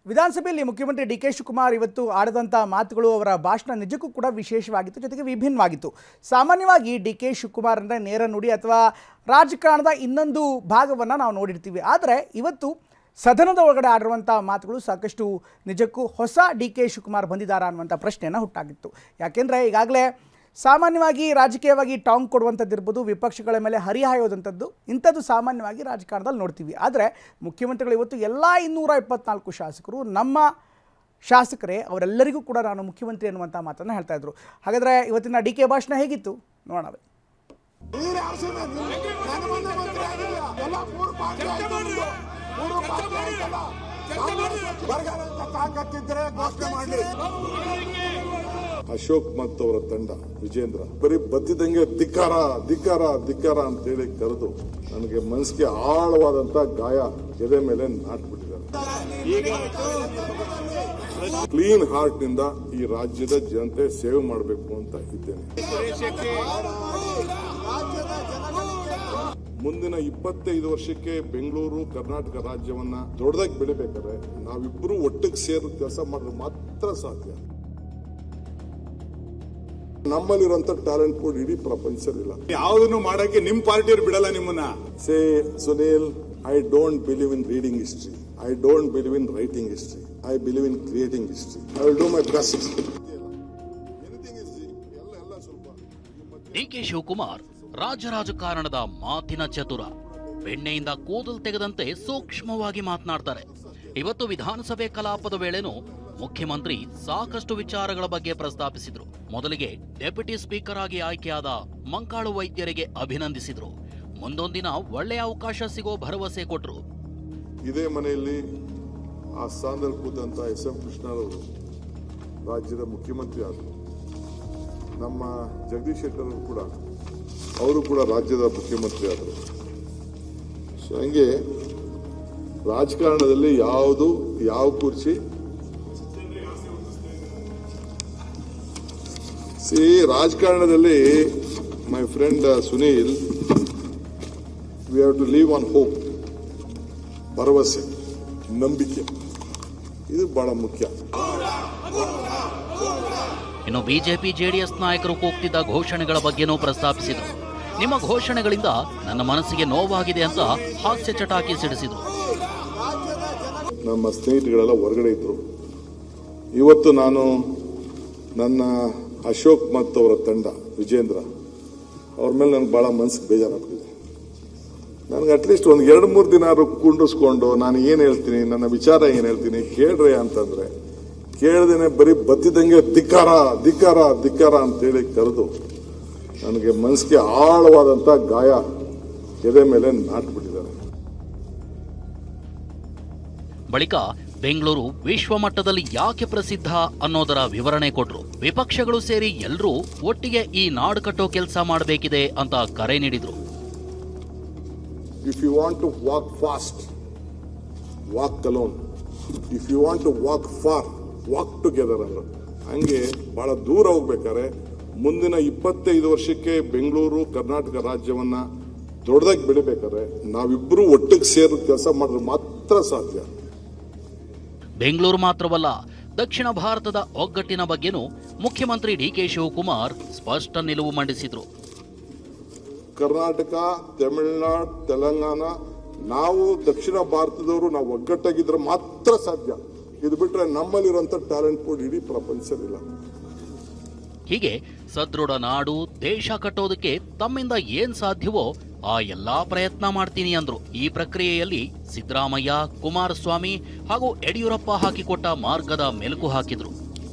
ವಿಧಾನಸಭೆಯಲ್ಲಿ ಮುಖ್ಯಮಂತ್ರಿ ಡಿ.ಕೆ. ಶಿವಕುಮಾರ್ ಇವತ್ತು ಆಡಿದಂಥ ಮಾತುಗಳು, ಅವರ ಭಾಷಣ ನಿಜಕ್ಕೂ ಕೂಡ ವಿಶೇಷವಾಗಿತ್ತು, ಜೊತೆಗೆ ವಿಭಿನ್ನವಾಗಿತ್ತು. ಸಾಮಾನ್ಯವಾಗಿ ಡಿ.ಕೆ. ಶಿವಕುಮಾರ್ ಅಂದರೆ ನೇರ ನುಡಿ ಅಥವಾ ರಾಜಕಾರಣದ ಇನ್ನೊಂದು ಭಾಗವನ್ನು ನಾವು ನೋಡಿರ್ತೀವಿ. ಆದರೆ ಇವತ್ತು ಸದನದ ಒಳಗಡೆ ಆಡಿರುವಂಥ ಮಾತುಗಳು ಸಾಕಷ್ಟು ನಿಜಕ್ಕೂ ಹೊಸ ಡಿ.ಕೆ. ಶಿವಕುಮಾರ್ ಬಂದಿದ್ದಾರಾ ಅನ್ನುವಂಥ ಪ್ರಶ್ನೆಯನ್ನು ಹುಟ್ಟಾಗಿತ್ತು. ಯಾಕೆಂದರೆ ಈಗಾಗಲೇ ಸಾಮಾನ್ಯವಾಗಿ ರಾಜಕೀಯವಾಗಿ ಟಾಂಗ್ ಕೊಡುವಂಥದ್ದಿರ್ಬೋದು, ವಿಪಕ್ಷಗಳ ಮೇಲೆ ಹರಿಹಾಯೋದಂಥದ್ದು, ಇಂಥದ್ದು ಸಾಮಾನ್ಯವಾಗಿ ರಾಜಕಾರಣದಲ್ಲಿ ನೋಡ್ತೀವಿ. ಆದರೆ ಮುಖ್ಯಮಂತ್ರಿಗಳು ಇವತ್ತು ಎಲ್ಲ 224 ಶಾಸಕರು ನಮ್ಮ ಶಾಸಕರೇ, ಅವರೆಲ್ಲರಿಗೂ ಕೂಡ ನಾನು ಮುಖ್ಯಮಂತ್ರಿ ಅನ್ನುವಂಥ ಮಾತನ್ನು ಹೇಳ್ತಾ ಇದ್ರು. ಹಾಗಾದರೆ ಇವತ್ತಿನ ಡಿ.ಕೆ. ಭಾಷಣ ಹೇಗಿತ್ತು ನೋಡೋಣ. ಅಶೋಕ್ ಮತ್ತು ಅವರ ತಂಡ ವಿಜೇಂದ್ರ ಬರೀ ಬತ್ತಿದಂಗೆ ಧಿಕ್ಕಾರ ಧಿಕ್ಕಾರ ಧಿಕ್ಕಾರ ಅಂತ ಹೇಳಿ ಕರೆದು ನನಗೆ ಮನಸ್ಸಿಗೆ ಆಳವಾದಂತ ಗಾಯ ಎದೆ ಮೇಲೆ ನಾಟ್ಬಿಟ್ಟಿದ್ದಾರೆ. ಕ್ಲೀನ್ ಹಾರ್ಟ್ ನಿಂದ ಈ ರಾಜ್ಯದ ಜನತೆ ಸೇವೆ ಮಾಡಬೇಕು ಅಂತ ಇದ್ದೇನೆ. ಮುಂದಿನ 25 ವರ್ಷಕ್ಕೆ ಬೆಂಗಳೂರು ಕರ್ನಾಟಕ ರಾಜ್ಯವನ್ನ ದೊಡ್ಡದಾಗಿ ಬೆಳಿಬೇಕಾದ್ರೆ ನಾವಿಬ್ಬರು ಒಟ್ಟಿಗೆ ಸೇರಿ ಕೆಲಸ ಮಾಡಿದ್ರೆ ಮಾತ್ರ ಸಾಧ್ಯ. ನಮ್ಮಲ್ಲಿರುವಂತ ಟ್ಯಾಲೆಂಟ್ ಕೂಡ ಇಡೀ ಪ್ರಪಂಚದಲ್ಲಿಲ್ಲ. ಯಾವುದನ್ನು ಮಾಡಕ್ಕೆ ನಿಮ್ ಪಾರ್ಟಿಯವ್ರು ಬಿಡಲ್ಲ ನಿಮ್ಮನ್ನ. Say Sunil, I don't believe in reading history, I don't believe in writing history, I believe in creating history. I will do my best. D K. Shivakumar ರಾಜಕಾರಣದ ಮಾತಿನ ಚತುರ. ಬೆಣ್ಣೆಯಿಂದ ಕೂದಲು ತೆಗೆದಂತೆ ಸೂಕ್ಷ್ಮವಾಗಿ ಮಾತನಾಡ್ತಾರೆ. ಇವತ್ತು ವಿಧಾನಸಭೆ ಕಲಾಪದ ವೇಳೆನೂ ಮುಖ್ಯಮಂತ್ರಿ ಸಾಕಷ್ಟು ವಿಚಾರಗಳ ಬಗ್ಗೆ ಪ್ರಸ್ತಾಪಿಸಿದ್ರು. ಮೊದಲಿಗೆ ಡೆಪ್ಯೂಟಿ ಸ್ಪೀಕರ್ ಆಗಿ ಆಯ್ಕೆಯಾದ ಮಂಕಾಳು ವೈದ್ಯರಿಗೆ ಅಭಿನಂದಿಸಿದ್ರು. ಮುಂದೊಂದಿನ ಒಳ್ಳೆಯ ಅವಕಾಶ ಸಿಗೋ ಭರವಸೆ ಕೊಟ್ರು. ಇದೇ ಮನೆಯಲ್ಲಿ ಆ ಸ್ಥಾನದಲ್ಲಿ ಕೂತಂತ ಎಸ್.ಎಂ. ಕೃಷ್ಣರವರು ರಾಜ್ಯದ ಮುಖ್ಯಮಂತ್ರಿ ಆದರು. ನಮ್ಮ ಜಗದೀಶ್ ಶೆಟ್ಟರ್ ಕೂಡ ಅವರು ಕೂಡ ರಾಜ್ಯದ ಮುಖ್ಯಮಂತ್ರಿ ಆದರು. ಸೊ ಹಂಗೆ ರಾಜಕಾರಣದಲ್ಲಿ ಯಾವ ಕುರ್ಚಿ ರಾಜಕಾರಣದಲ್ಲಿ my friend Sunil, we have to live on hope. ಭರವಸೆ, ನಂಬಿಕೆ, ಇದು ಬಹಳ ಮುಖ್ಯ. ಇನ್ನು ಬಿಜೆಪಿ ಜೆಡಿಎಸ್ ನಾಯಕರು ಕೂಗ್ತಿದ್ದ ಘೋಷಣೆಗಳ ಬಗ್ಗೆನೂ ಪ್ರಸ್ತಾಪಿಸಿದರು. ನಿಮ್ಮ ಘೋಷಣೆಗಳಿಂದ ನನ್ನ ಮನಸ್ಸಿಗೆ ನೋವಾಗಿದೆ ಅಂತ ಹಾಸ್ಯ ಚಟಾಕಿ ಸಿಡಿಸಿದ್ರು. ನಮ್ಮ ಸ್ನೇಹಿತರುಗಳೆಲ್ಲ ಹೊರಗಡೆ ಇದ್ರು. ಇವತ್ತು ನಾನು ನನ್ನ ಅಶೋಕ್ ಮತ್ತು ಅವರ ತಂಡ ವಿಜೇಂದ್ರ ಅವ್ರ ಮೇಲೆ ನನಗೆ ಬಹಳ ಮನಸ್ಸಿಗೆ ಬೇಜಾರಾಗ್ತಿದೆ. ನನಗೆ ಅಟ್ಲೀಸ್ಟ್ ಒಂದು 2-3 ದಿನ ಕುಂಡಿಸ್ಕೊಂಡು ನಾನು ಏನು ಹೇಳ್ತೀನಿ, ನನ್ನ ವಿಚಾರ ಏನು ಹೇಳ್ತೀನಿ ಕೇಳ್ರಿ ಅಂತಂದ್ರೆ ಕೇಳ್ದೇನೆ ಬರೀ ಬತ್ತಿದಂಗೆ ಧಿಕ್ಕಾರ ಧಿಕ್ಕಾರ ಧಿಕ್ಕಾರ ಅಂತೇಳಿ ಕರೆದು ನನಗೆ ಮನಸ್ಸಿಗೆ ಆಳವಾದಂತ ಗಾಯ ಎದೆ ಮೇಲೆ ನಾಟ್ಬಿಟ್ಟಿದ್ದಾರೆ. ಬಳಿಕ ಬೆಂಗಳೂರು ವಿಶ್ವಮಟ್ಟದಲ್ಲಿ ಯಾಕೆ ಪ್ರಸಿದ್ಧ ಅನ್ನೋದರ ವಿವರಣೆ ಕೊಟ್ರು. ವಿಪಕ್ಷಗಳು ಸೇರಿ ಎಲ್ಲರೂ ಒಟ್ಟಿಗೆ ಈ ನಾಡು ಕಟ್ಟೋ ಕೆಲಸ ಮಾಡಬೇಕಿದೆ ಅಂತ ಕರೆ ನೀಡಿದ್ರು. If you want to walk fast, walk alone. If you want to walk far, walk together ಅಂದ್ರೆ ಹಂಗೆ ಬಹಳ ದೂರ ಹೋಗ್ಬೇಕಾದ್ರೆ ಮುಂದಿನ 25 ವರ್ಷಕ್ಕೆ ಬೆಂಗಳೂರು ಕರ್ನಾಟಕ ರಾಜ್ಯವನ್ನ ದೊಡ್ಡದಾಗಿ ಬೆಳಿಬೇಕಾದ್ರೆ ನಾವಿಬ್ಬರು ಒಟ್ಟಿಗೆ ಸೇರಿ ಕೆಲಸ ಮಾಡಿದ್ರೆ ಮಾತ್ರ ಸಾಧ್ಯ. ಬೆಂಗಳೂರು ಮಾತ್ರವಲ್ಲ, ದಕ್ಷಿಣ ಭಾರತದ ಒಗ್ಗಟ್ಟಿನ ಬಗ್ಗೆನೂ ಮುಖ್ಯಮಂತ್ರಿ ಡಿ.ಕೆ. ಶಿವಕುಮಾರ್ ಸ್ಪಷ್ಟ ನಿಲುವು ಮಂಡಿಸಿದ್ರು. ಕರ್ನಾಟಕ, ತಮಿಳುನಾಡು, ತೆಲಂಗಾಣ, ನಾವು ದಕ್ಷಿಣ ಭಾರತದವರು ನಾವು ಒಗ್ಗಟ್ಟಾಗಿದ್ರೆ ಮಾತ್ರ ಸಾಧ್ಯ. ಇದು ಬಿಟ್ರೆ ನಮ್ಮಲ್ಲಿರುವಂತ ಟ್ಯಾಲೆಂಟ್ ಕೂಡ ಇಡೀ ಪ್ರಪಂಚದಲ್ಲಿಲ್ಲ. ಹೀಗೆ ಸದೃಢ ನಾಡು, ದೇಶ ಕಟ್ಟೋದಕ್ಕೆ ತಮ್ಮಿಂದ ಏನ್ ಸಾಧ್ಯವೋ ಆ ಎಲ್ಲಾ ಪ್ರಯತ್ನ ಮಾಡ್ತೀನಿ ಅಂದ್ರು. ಈ ಪ್ರಕ್ರಿಯೆಯಲ್ಲಿ ಸಿದ್ದರಾಮಯ್ಯ, ಕುಮಾರಸ್ವಾಮಿ ಹಾಗೂ ಯಡಿಯೂರಪ್ಪ ಹಾಕಿಕೊಟ್ಟ ಮಾರ್ಗದ ಮೆಲುಕು ಹಾಕಿದ್ರು.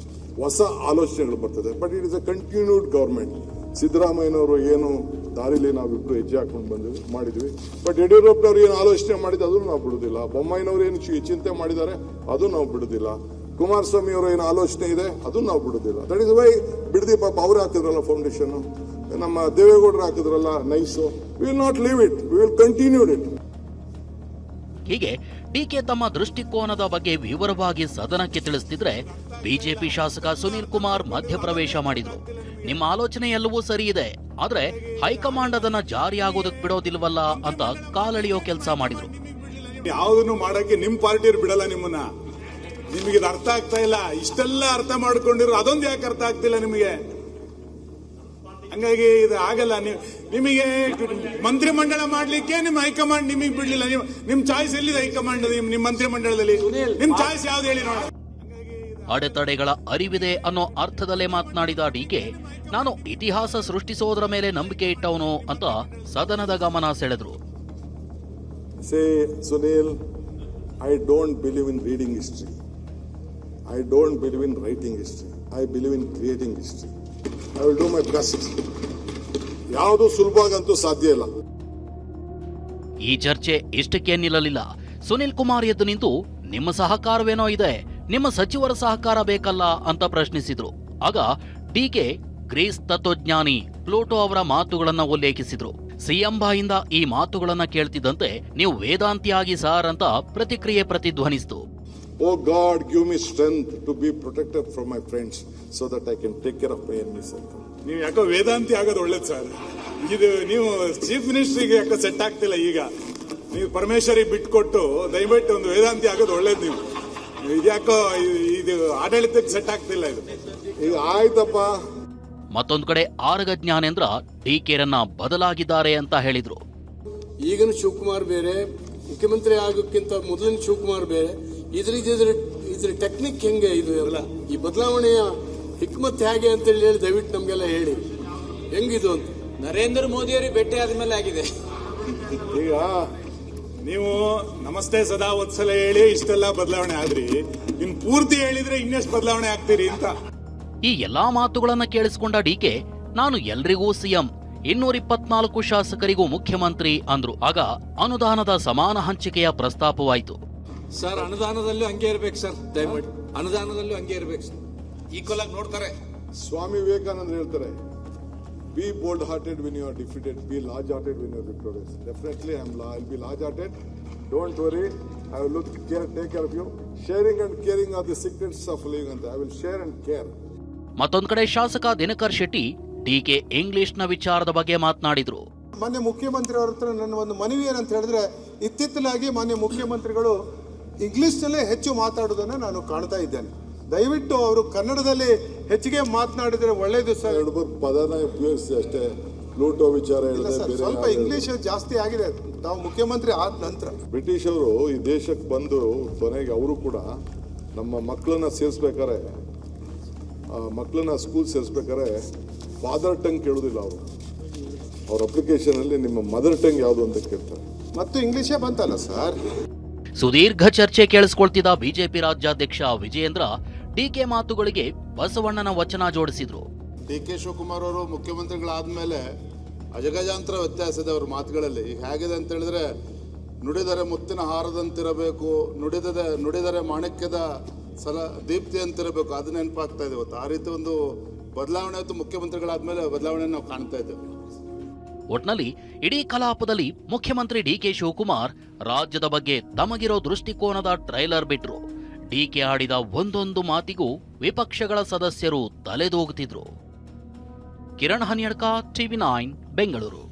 ಹೊಸ ಆಲೋಚನೆಗಳು ಬರ್ತದೆ, but it is A continued government. ಸಿದ್ದರಾಮಯ್ಯನವರು ಏನು ದಾರಿಲಿ ನಾವಿಬ್ರು ಹೆಜ್ಜೆ ಹಾಕೊಂಡು ಮಾಡಿದ್ವಿ, ಬಟ್ ಯಡಿಯೂರಪ್ಪನವ್ರು ಏನು ಆಲೋಚನೆ ಮಾಡಿದ್ರು ಅದನ್ನು ನಾವು ಬಿಡುದಿಲ್ಲ. ಬೊಮ್ಮಾಯಿನವರು ಏನು ಚಿಂತೆ ಮಾಡಿದ್ದಾರೆ ಅದು ನಾವು ಬಿಡುದಿಲ್ಲ. ಕುಮಾರಸ್ವಾಮಿ ಅವರು ಏನು ಆಲೋಚನೆ ಇದೆ ಅದು ನಾವು ಬಿಡುದಿಲ್ಲ. ದಟ್ ಇಸ್ ವೈ ಬಿಡದಿ ಪಾಪ ಅವ್ರು ಹಾಕಿದ್ರಲ್ಲ ಫೌಂಡೇಶನ್, ನಮ್ಮ ದೇವೇಗೌಡರು ಹಾಕಿದ್ರಲ್ಲ nice. We will not leave it, we will continue it. ಹೀಗೆ ಡಿಕೆ ತಮ್ಮ ದೃಷ್ಟಿಕೋನದ ಬಗ್ಗೆ ವಿವರವಾಗಿ ಸದನಕ್ಕೆ ತಿಳಿಸುತ್ತಿದ್ರೆ ಬಿಜೆಪಿ ಶಾಸಕ ಸುನೀಲ್ ಕುಮಾರ್ ಮಧ್ಯಪ್ರವೇಶ ಮಾಡಿದ್ರು. ನಿಮ್ಮ ಆಲೋಚನೆ ಎಲ್ಲವೂ ಸರಿ ಇದೆ, ಆದ್ರೆ ಹೈಕಮಾಂಡ್ ಅದನ್ನ ಜಾರಿಯಾಗೋದಕ್ಕೆ ಬಿಡೋದಿಲ್ವಲ್ಲ ಅಂತ ಕಾಲೆಳೆಯೋ ಕೆಲಸ ಮಾಡಿದ್ರು. ಯಾವುದನ್ನು ಮಾಡಕ್ಕೆ ನಿಮ್ ಪಾರ್ಟಿಯವ್ರು ಬಿಡಲ್ಲ ನಿಮ್ಮನ್ನ. ನಿಮಗೆ ಇದು ಅರ್ಥ ಆಗ್ತಾ ಇಲ್ಲ. ಇಷ್ಟೆಲ್ಲ ಅರ್ಥ ಮಾಡ್ಕೊಂಡಿರೋ ಅದೊಂದು ಯಾಕೆ ಅರ್ಥ ಆಗ್ತಿಲ್ಲ ನಿಮಗೆ? ಹಂಗಾಗಿ ಇದು ಆಗಲ್ಲ. ನಿಮಗೆ ಮಂತ್ರಿಮಂಡಲ ಮಾಡ್ಲಿಕ್ಕೆ ನಿಮ್ ಹೈಕಮಾಂಡ್ ನಿಮಗೆ ಬಿಡ್ಲಿಲ್ಲ. ನಿಮ್ ಚಾಯ್ಸ್ ಎಲ್ಲಿದೆ ಹೈಕಮಾಂಡ್? ನಿಮ್ ಮಂತ್ರಿಮಂಡಲದಲ್ಲಿ ನಿಮ್ ಚಾಯ್ಸ್ ಯಾವ್ದು ಹೇಳಿ ನೋಡಿ. ಅಡೆತಡೆಗಳ ಅರಿವಿದೆ ಅನ್ನೋ ಅರ್ಥದಲ್ಲೇ ಮಾತನಾಡಿದ ಡಿಕೆ, ನಾನು ಇತಿಹಾಸ ಸೃಷ್ಟಿಸೋದರ ಮೇಲೆ ನಂಬಿಕೆ ಇಟ್ಟವನು ಅಂತ ಸದನದ ಗಮನ ಸೆಳೆದ್ರು. Sunil, I don't believe in reading history. I don't believe in writing history. I believe in creating history. I will do my best. ಯಾವುದು ಸುಲಭವಾಗಂತೂ ಸಾಧ್ಯ ಇಲ್ಲ. ಈ ಚರ್ಚೆ ಇಷ್ಟಕ್ಕೆ ನಿಲ್ಲಲಿಲ್ಲ. ಸುನಿಲ್ ಕುಮಾರ್ ಎದ್ದು ನಿಂತು, ನಿಮ್ಮ ಸಹಕಾರವೇನೋ ಇದೆ, ನಿಮ್ಮ ಸಚಿವರ ಸಹಕಾರ ಬೇಕಲ್ಲ ಅಂತ ಪ್ರಶ್ನಿಸಿದ್ರು. ಆಗ ಡಿಕೆ ಗ್ರೀಸ್ ತತ್ವಜ್ಞಾನಿ ಪ್ಲೂಟೋ ಅವರ ಮಾತುಗಳನ್ನ ಉಲ್ಲೇಖಿಸಿದ್ರು. ಸಿಎಂ ಬಾಯಿಂದ ಈ ಮಾತುಗಳನ್ನ ಕೇಳ್ತಿದ್ದಂತೆ ನೀವು ವೇದಾಂತಿಯಾಗಿ ಸಾರ್ ಅಂತ ಪ್ರತಿಕ್ರಿಯೆ ಪ್ರತಿಧ್ವನಿಸಿತು. Oh God, give me strength to be protected from my friends so that I can take care of my enemies. ನೀವು ಯಾಕೋ ವೇದಾಂತಿ ಆಗೋದು ಒಳ್ಳೇದು ಸರ್. ಇದು ನೀವು ಚೀಫ್ ಮಿನಿಸ್ಟ್ರಿಗೆ ಯಾಕೋ ಸೆಟ್ ಆಗ್ತಿಲ್ಲ. ಈಗ ನೀವು ಪರಮೇಶ್ವರಿಗೆ ಬಿಟ್ಕೊಟ್ಟು ದಯವಿಟ್ಟು ಒಂದು ವೇದಾಂತಿ ಆಗೋದು ಒಳ್ಳೇದು. ನೀವು ಇದ್ಯಾಕೋ ಇದು ಆಡಳಿತಕ್ಕೆ ಸೆಟ್ ಆಗ್ತಿಲ್ಲ. ಇದು ಈಗ ಆಯ್ತಪ್ಪ. ಮತ್ತೊಂದು ಕಡೆ ಆರಗ ಜ್ಞಾನೇಂದ್ರ ಡಿಕೆರನ್ನ ಬದಲಾಗಿದ್ದಾರೆ ಅಂತ ಹೇಳಿದ್ರು. ಈಗಿನ ಶಿವಕುಮಾರ್ ಬೇರೆ, ಮುಖ್ಯಮಂತ್ರಿ ಆಗೋಕ್ಕಿಂತ ಮೊದಲಿನ ಶಿವಕುಮಾರ್ ಬೇರೆ. ಇದ್ರ ಟೆಕ್ನಿಕ್ ಹೆಂಗೆ ಇದು ಎಲ್ಲ, ಈ ಬದಲಾವಣೆಯ ಹಿಕ್ಮತ್ ಹೇಗೆ ಅಂತ ಹೇಳಿ ದಯವಿಟ್ಟು ನಮ್ಗೆಲ್ಲ ಹೇಳಿ ಹೆಂಗಿದು ಅಂತ. ನರೇಂದ್ರ ಮೋದಿ ಅವರಿಗೆ ಭೇಟಿ ಆದ್ಮೇಲೆ ಆಗಿದೆ. ಈಗ ನೀವು ನಮಸ್ತೆ ಸದಾ ಒಂದ್ಸಲ ಹೇಳಿ ಇಷ್ಟೆಲ್ಲ ಬದಲಾವಣೆ ಆದ್ರಿ, ಇನ್ ಪೂರ್ತಿ ಹೇಳಿದ್ರೆ ಇನ್ನೆಷ್ಟು ಬದಲಾವಣೆ ಆಗ್ತೀರಿ ಅಂತ. ಈ ಎಲ್ಲಾ ಮಾತುಗಳನ್ನ ಕೇಳಿಸಿಕೊಂಡ ಡಿಕೆ, ನಾನು ಎಲ್ರಿಗೂ ಸಿಎಂ, 224 ಶಾಸಕರಿಗೂ ಮುಖ್ಯಮಂತ್ರಿ ಅಂದ್ರು. ಆಗ ಅನುದಾನದ ಸಮಾನ ಹಂಚಿಕೆಯ ಪ್ರಸ್ತಾಪವಾಯಿತು. ಸರ್, ಅನುದಾನದಲ್ಲೂ ಹಂಗೆ ಇರ್ಬೇಕು ಸರ್, ದಯಮಾಡಿ ಅನುದಾನದಲ್ಲೂ ಹಂಗೆ ಇರ್ಬೇಕು ಸರ್. ಈಕ್ವಲ್ ಆಗಿ ನೋಡ್ತಾರೆ. ಸ್ವಾಮಿ ವಿವೇಕಾನಂದ ಹೇಳ್ತಾರೆ, B bold hearted when you are defeated, be large hearted when you are victorious. Definitely I'll be large hearted. Don't worry, I will take care of you. Sharing and caring are the secrets of living ಅಂತ. I will share and care. ಮತ್ತೊಂದು ಕಡೆ ಶಾಸಕ Dinakar Shetty DK ಇಂಗ್ಲಿಷ್ನ ವಿಚಾರದ ಬಗ್ಗೆ ಮಾತನಾಡಿದ್ರು. ಮಾನ್ಯ ಮುಖ್ಯಮಂತ್ರಿ ಅವರ ಹತ್ರ ನನ್ನ ಒಂದು ಮನವಿ ಏನಂತ ಹೇಳಿದ್ರೆ, ಇತ್ತಿತ್ತಲಾಗಿ ಮಾನ್ಯ ಮುಖ್ಯಮಂತ್ರಿಗಳು ಇಂಗ್ಲಿಷ್ನಲ್ಲೇ ಹೆಚ್ಚು ಮಾತಾಡೋದನ್ನ ನಾನು ಕಾಣ್ತಾ ಇದ್ದೇನೆ. ದಯವಿಟ್ಟು ಅವರು ಕನ್ನಡದಲ್ಲಿ ಹೆಚ್ಚಿಗೆ ಮಾತನಾಡಿದ್ರೆ ಒಳ್ಳೇದು ಸರ್. ಎರಡು ಪದನ ಉಪಯೋಗಿಸಿ ಅಷ್ಟೇ. ಪ್ಲೂಟೋ ವಿಚಾರ ಹೇಳಿದ್ರೆ ಸ್ವಲ್ಪ ಇಂಗ್ಲಿಷ್ ಜಾಸ್ತಿ ಆಗಿದೆ ತಾವು ಮುಖ್ಯಮಂತ್ರಿ ಆದ ನಂತರ. ಬ್ರಿಟಿಷ್ ಅವರು ಈ ದೇಶಕ್ಕೆ ಬಂದು ಕೊನೆಗೆ ಅವರು ಕೂಡ ನಮ್ಮ ಮಕ್ಕಳನ್ನ ಸೇರಿಸ್ಬೇಕಾರೆ, ಮಕ್ಕಳನ್ನ ಸ್ಕೂಲ್ ಸೇರಿಸ್ಬೇಕಾರೆ ಫಾದರ್ ಟಂಗ್ ಕೇಳೋದಿಲ್ಲ. ಅವರು ಅವ್ರ ಅಪ್ಲಿಕೇಶನ್ ಅಲ್ಲಿ ನಿಮ್ಮ ಮದರ್ ಟಂಗ್ ಯಾವುದು ಅಂತ ಕೇಳ್ತಾರೆ. ಮತ್ತು ಇಂಗ್ಲಿಷೇ ಬಂತಲ್ಲ ಸರ್. ಸುದೀರ್ಘ ಚರ್ಚೆ ಕೇಳಿಸಿಕೊಳ್ತಿದ್ದ ಬಿಜೆಪಿ ರಾಜ್ಯಾಧ್ಯಕ್ಷ ವಿಜಯೇಂದ್ರ ಡಿಕೆ ಮಾತುಗಳಿಗೆ ಬಸವಣ್ಣನ ವಚನ ಜೋಡಿಸಿದ್ರು. ಡಿ.ಕೆ. ಶಿವಕುಮಾರ್ ಅವರು ಮುಖ್ಯಮಂತ್ರಿಗಳಾದ್ಮೇಲೆ ಅಜಗಜಾಂತರ ವ್ಯತ್ಯಾಸ ಇದೆ ಅವ್ರ ಮಾತುಗಳಲ್ಲಿ. ಈಗ ಹೇಗಿದೆ ಅಂತ ಹೇಳಿದ್ರೆ, ನುಡಿದರೆ ಮುತ್ತಿನ ಹಾರದಂತಿರಬೇಕು, ನುಡಿದರೆ ಮಾಣಿಕ್ಯದ ದೀಪ್ತಿ ಅಂತಿರಬೇಕು. ಅದು ನೆನಪಾಗ್ತಾ ಇದೆ ಇವತ್ತು. ಆ ರೀತಿ ಒಂದು ಬದಲಾವಣೆ ಇವತ್ತು ಮುಖ್ಯಮಂತ್ರಿಗಳಾದ್ಮೇಲೆ ಬದಲಾವಣೆ ನಾವು ಕಾಣ್ತಾ ಇದ್ದೇವೆ. ಒಟ್ನಲ್ಲಿ ಇಡೀ ಕಲಾಪದಲ್ಲಿ ಮುಖ್ಯಮಂತ್ರಿ ಡಿಕೆ ಶಿವಕುಮಾರ್ ರಾಜ್ಯದ ಬಗ್ಗೆ ತಮಗಿರೋ ದೃಷ್ಟಿಕೋನದ ಟ್ರೈಲರ್ ಬಿಟ್ರು. ಡಿಕೆ ಆಡಿದ ಒಂದೊಂದು ಮಾತಿಗೂ ವಿಪಕ್ಷಗಳ ಸದಸ್ಯರು ತಲೆದೂಗುತ್ತಿದ್ರು. ಕಿರಣ್ ಹನ್ಯಡ್ಕ, TV9 ಬೆಂಗಳೂರು.